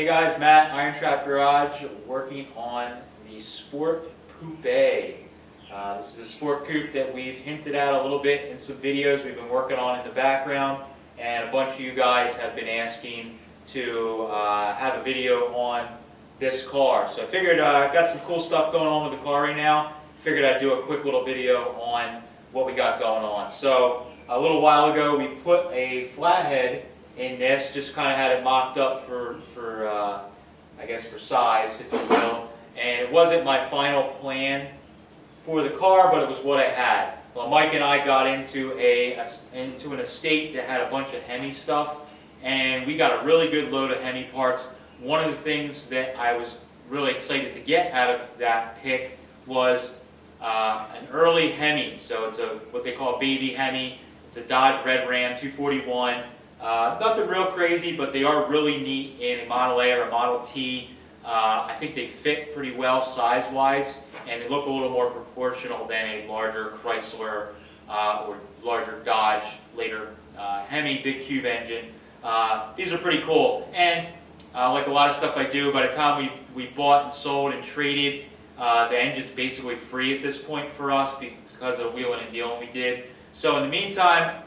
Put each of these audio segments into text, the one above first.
guys, Matt, Irontrap Garage, working on the Sport Coupe. This is a Sport Coupe that we've hinted at a little bit in some videos we've been working on in the background, and a bunch of you guys have been asking to have a video on this car. So I figured I've got some cool stuff going on with the car right now. Figured I'd do a quick little video on what we got going on. So a little while ago we put a flathead in this, just kind of had it mocked up for I guess for size, if you will. And it wasn't my final plan for the car, but it was what I had. Well, Mike and I got into an estate that had a bunch of Hemi stuff, and we got a really good load of Hemi parts. One of the things that I was really excited to get out of that pick was an early Hemi. So it's what they call a baby Hemi. It's a Dodge Red Ram 241. Nothing real crazy, but they are really neat in a Model A or a Model T. I think they fit pretty well size-wise, and they look a little more proportional than a larger Chrysler or larger Dodge, later Hemi big cube engine. These are pretty cool, and like a lot of stuff I do, by the time we bought and sold and traded, the engine's basically free at this point for us because of the wheeling and dealing we did. So in the meantime,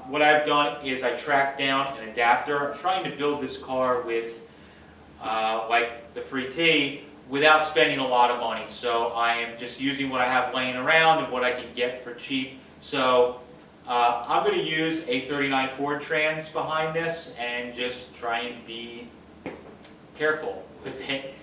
what I've done is I tracked down an adapter. I'm trying to build this car with, like the free T, without spending a lot of money. So I am just using what I have laying around and what I can get for cheap. So I'm going to use a 39 Ford Trans behind this and just try and be careful with it.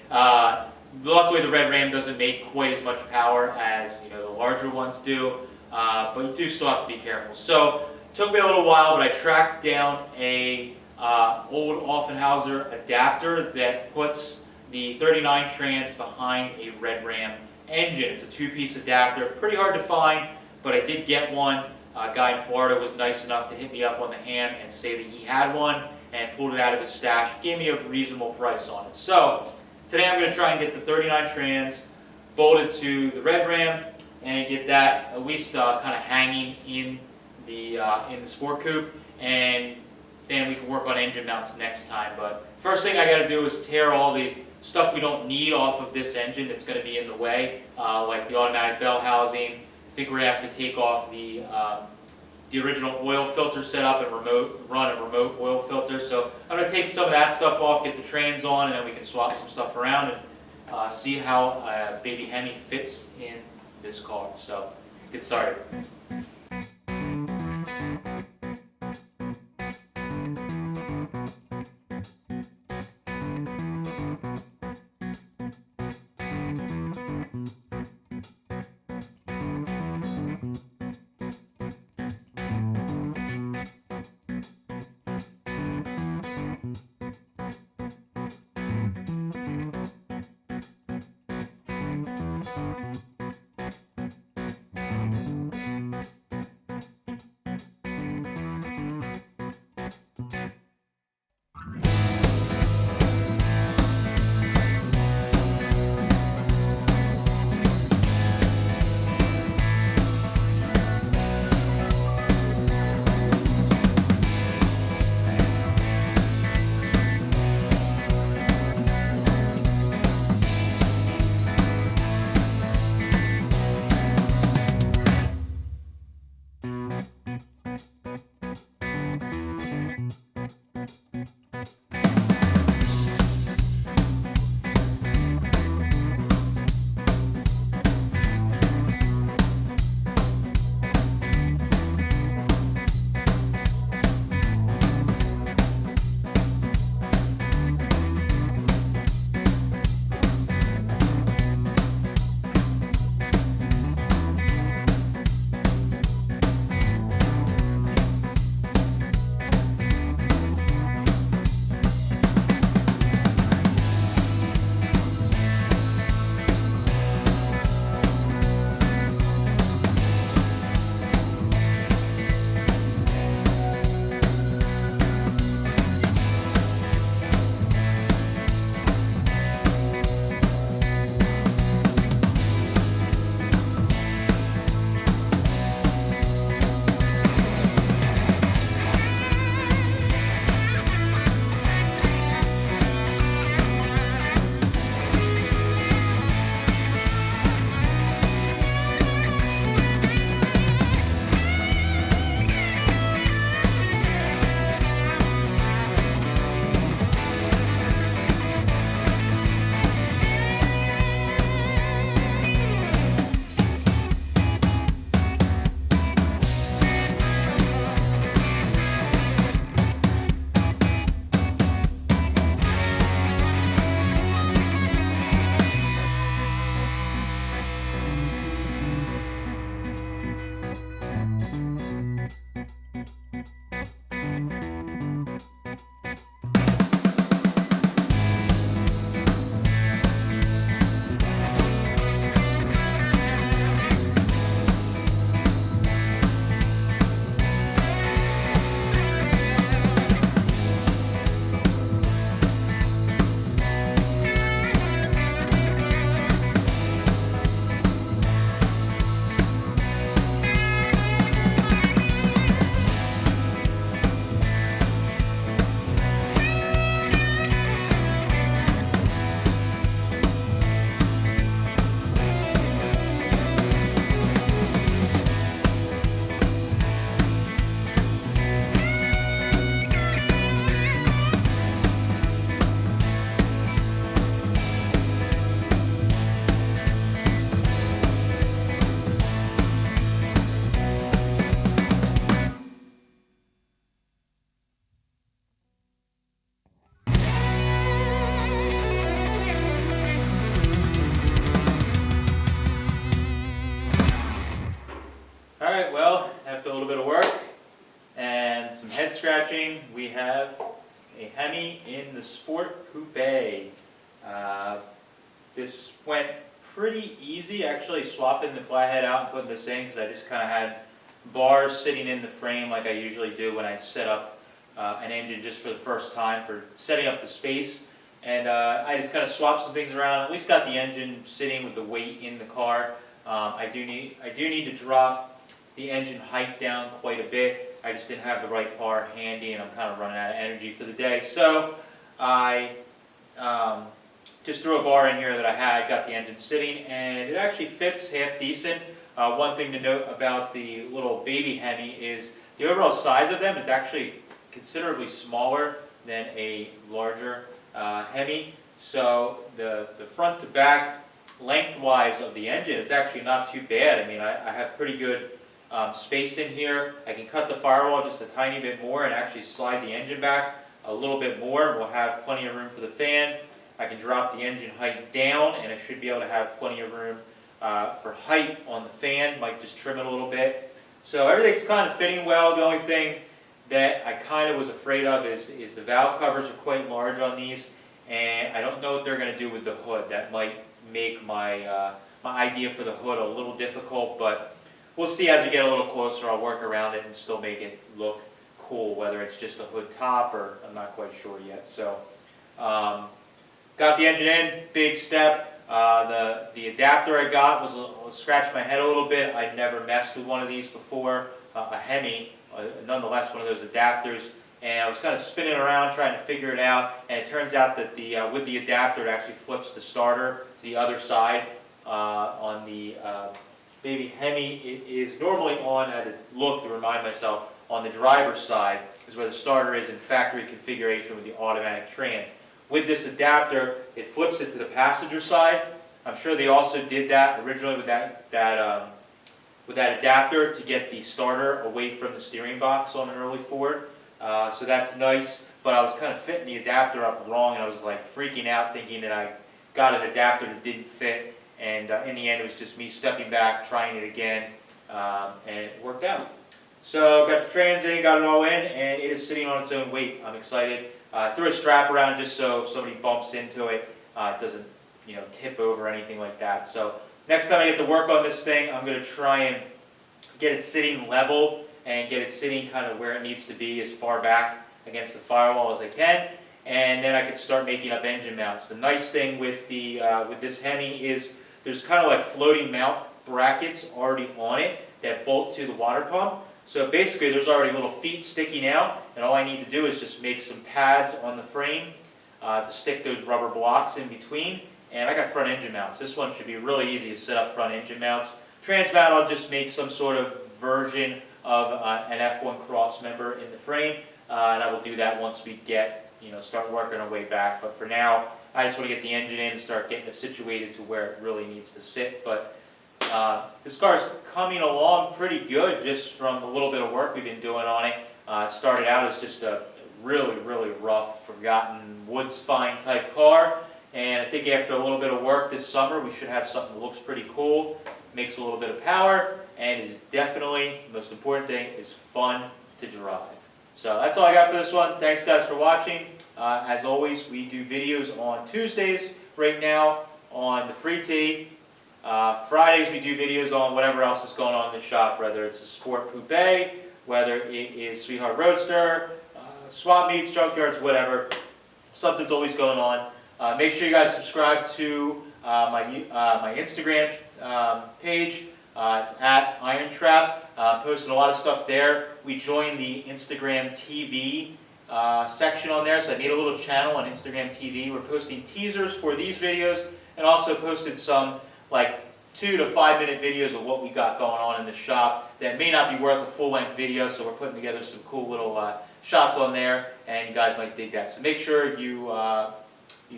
Luckily the Red Ram doesn't make quite as much power as the larger ones do. But you do still have to be careful. So it took me a little while, but I tracked down a old Offenhauser adapter that puts the 39 Trans behind a Red Ram engine. It's a two-piece adapter, pretty hard to find, but I did get one. A guy in Florida was nice enough to hit me up on the ham and say that he had one and pulled it out of his stash. Gave me a reasonable price on it. So today I'm going to try and get the 39 Trans bolted to the Red Ram and get that at least kind of hanging in the Sport Coupe, and then we can work on engine mounts next time. But first thing I got to do is tear all the stuff we don't need off of this engine that's going to be in the way, like the automatic bell housing. I think we're going to have to take off the original oil filter setup and run a remote oil filter. So I'm going to take some of that stuff off, get the trans on, and then we can swap some stuff around and see how baby Hemi fits in this car. So let's get started. scratching, we have a Hemi in the Sport Coupe. This went pretty easy, actually swapping the flathead out and putting this in, because I just kind of had bars sitting in the frame like I usually do when I set up an engine just for the first time for setting up the space. And I just kind of swapped some things around, at least got the engine sitting with the weight in the car. I do need to drop the engine height down quite a bit. I just didn't have the right bar handy, and I'm kind of running out of energy for the day. So I just threw a bar in here that I had, got the engine sitting, and it actually fits half decent. One thing to note about the little baby Hemi is the overall size of them is actually considerably smaller than a larger Hemi. So the front to back lengthwise of the engine, it's actually not too bad. I mean, I have pretty good space in here. I can cut the firewall just a tiny bit more and actually slide the engine back a little bit more. We'll have plenty of room for the fan. I can drop the engine height down, and I should be able to have plenty of room for height on the fan. Might just trim it a little bit. So everything's kind of fitting well. The only thing that I kind of was afraid of is the valve covers are quite large on these, and I don't know what they're going to do with the hood. That might make my my idea for the hood a little difficult, but we'll see as we get a little closer. I'll work around it and still make it look cool, whether it's just a hood top or I'm not quite sure yet. So got the engine in, big step. The adapter I got was scratched my head a little bit. I'd never messed with one of these before, a Hemi, nonetheless one of those adapters. And I was kind of spinning around trying to figure it out, and it turns out that with the adapter it actually flips the starter to the other side. On the baby Hemi, it is normally on, I had to look to remind myself, on the driver's side is where the starter is in factory configuration with the automatic trans. With this adapter, it flips it to the passenger side. I'm sure they also did that originally with that adapter to get the starter away from the steering box on an early Ford. So that's nice, but I was kind of fitting the adapter up wrong, and I was like freaking out thinking that I got an adapter that didn't fit, and in the end it was just me stepping back, trying it again, and it worked out. So got the trans in, got it all in, and it is sitting on its own weight. I'm excited. Threw a strap around just so if somebody bumps into it, it doesn't tip over or anything like that. So next time I get to work on this thing, I'm going to try and get it sitting level and get it sitting kind of where it needs to be, as far back against the firewall as I can, and then I could start making up engine mounts. The nice thing with this Hemi is there's kind of like floating mount brackets already on it that bolt to the water pump. So basically there's already little feet sticking out, and all I need to do is just make some pads on the frame to stick those rubber blocks in between, and I got front engine mounts. This one should be really easy to set up front engine mounts. Trans mount, I'll just make some sort of version of an F1 cross member in the frame, and I will do that once we get, start working our way back. But for now, I just want to get the engine in and start getting it situated to where it really needs to sit. But this car is coming along pretty good just from the little bit of work we've been doing on it. It started out as just a really, really rough, forgotten woods find type car, and I think after a little bit of work this summer we should have something that looks pretty cool, makes a little bit of power, and is definitely, the most important thing, is fun to drive. So that's all I got for this one. Thanks guys for watching. As always, we do videos on Tuesdays right now on the Free T. Fridays we do videos on whatever else is going on in the shop, whether it's a Sport Coupe, whether it is Sweetheart Roadster, swap meets, junkyards, whatever. Something's always going on. Make sure you guys subscribe to my Instagram page. It's at Irontrap. Posting a lot of stuff there. We joined the Instagram TV section on there, so I made a little channel on Instagram TV. We're posting teasers for these videos, and also posted some like 2 to 5 minute videos of what we got going on in the shop that may not be worth a full-length video, so we're putting together some cool little shots on there, and you guys might dig that. So make sure you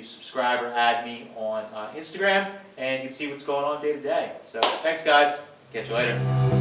subscribe or add me on Instagram, and you can see what's going on day to day. So thanks guys, catch you later.